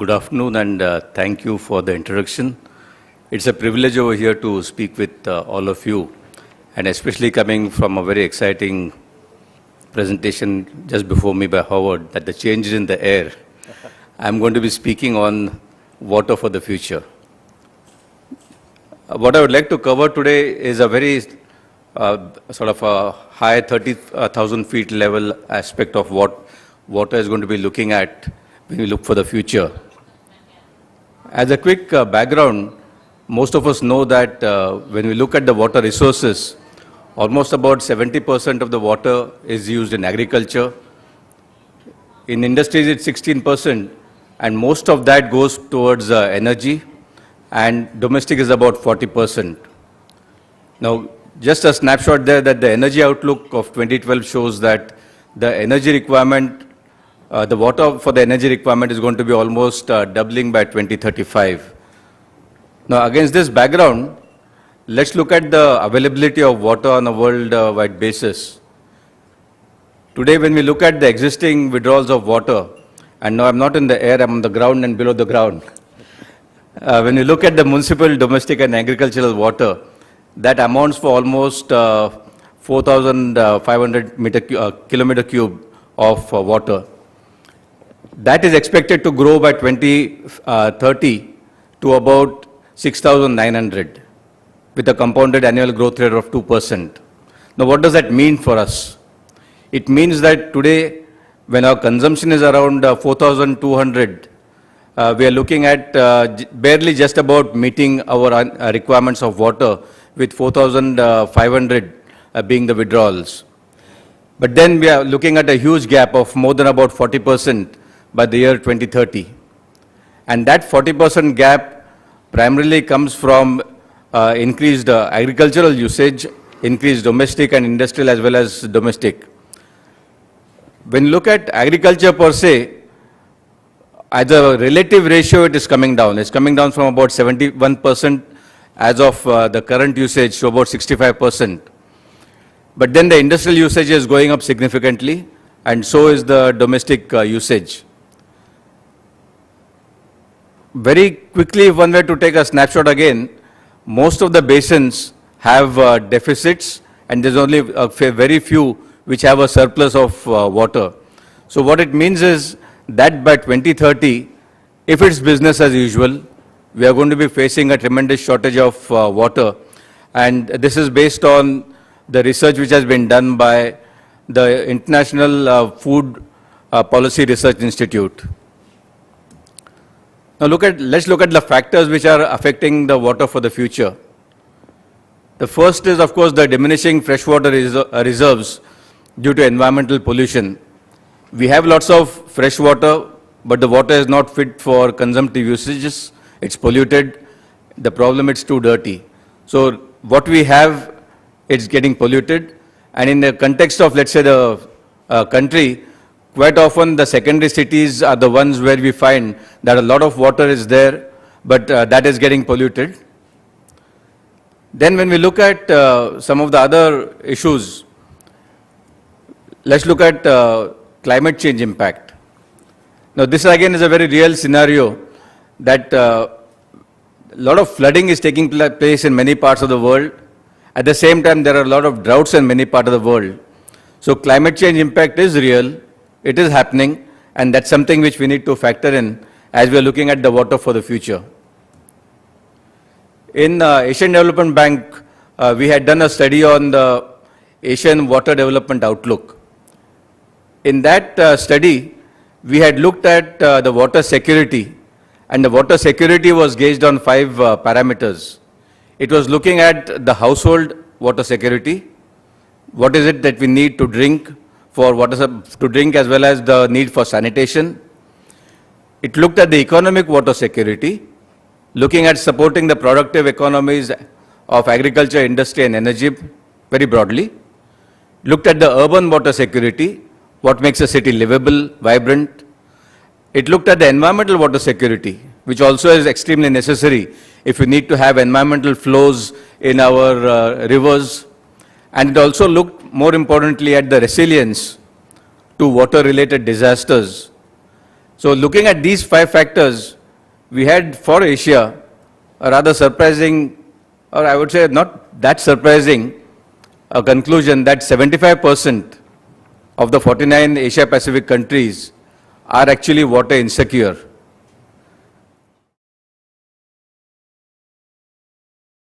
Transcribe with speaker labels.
Speaker 1: Good afternoon and thank you for the introduction. It's a privilege over here to speak with all of you, and especially coming from a very exciting presentation just before me by Howard, that the changes in the air. I'm going to be speaking on water for the future. What I would like to cover today is a very sort of a high 30,000 feet level aspect of what water is going to be looking at when we look for the future. As a quick background, most of us know that when we look at the water resources, almost about 70% of the water is used in agriculture. In industries, it's 16%, and most of that goes towards energy, and domestic is about 40%. Now, just a snapshot there that the energy outlook of 2012 shows that the energy requirement, the water for the energy requirement is going to be almost doubling by 2035. Now, against this background, let's look at the availability of water on a worldwide basis. Today, when we look at the existing withdrawals of water, and now I'm not in the air, I'm on the ground and below the ground. When you look at the municipal, domestic and agricultural water, that amounts for almost 4,500 kilometer cube of water. That is expected to grow by 2030 to about 6,900 with a compounded annual growth rate of 2%. Now, what does that mean for us? It means that today, when our consumption is around 4,200, we are looking at barely just about meeting our requirements of water, with 4,500 being the withdrawals. But then we are looking at a huge gap of more than about 40% by the year 2030. And that 40% gap primarily comes from increased agricultural usage, increased domestic and industrial as well as domestic. When you look at agriculture per se, as a relative ratio, it is coming down. It's coming down from about 71% as of the current usage to about 65%. But then the industrial usage is going up significantly, and so is the domestic usage. Very quickly, if one were to take a snapshot again, most of the basins have deficits, and there's only very few which have a surplus of water. So what it means is that by 2030, if it's business as usual, we are going to be facing a tremendous shortage of water. And this is based on the research which has been done by the International Food Policy Research Institute. Now let's look at the factors which are affecting the water for the future. The first is, of course, the diminishing freshwater reserves due to environmental pollution. We have lots of fresh water, but the water is not fit for consumptive usages. It's polluted. The problem, it's too dirty. So what we have, it's getting polluted. And in the context of, let's say, the country, quite often the secondary cities are the ones where we find that a lot of water is there, but that is getting polluted. Then when we look at some of the other issues, let's look at climate change impact. Now this again is a very real scenario that a lot of flooding is taking place in many parts of the world. At the same time, there are a lot of droughts in many parts of the world. So climate change impact is real, it is happening, and that's something which we need to factor in as we are looking at the water for the future. In Asian Development Bank, we had done a study on the Asian Water Development Outlook. In that study, we had looked at the water security, and the water security was gauged on 5 parameters. It was looking at the household water security, what is it that we need to drink for water to drink as well as the need for sanitation. It looked at the economic water security, looking at supporting the productive economies of agriculture, industry and energy very broadly. Looked at the urban water security, what makes a city livable, vibrant. It looked at the environmental water security, which also is extremely necessary if we need to have environmental flows in our rivers. And it also looked more importantly at the resilience to water-related disasters. So looking at these 5 factors, we had for Asia a rather surprising, or I would say not that surprising, a conclusion that 75% of the 49 Asia Pacific countries are actually water insecure.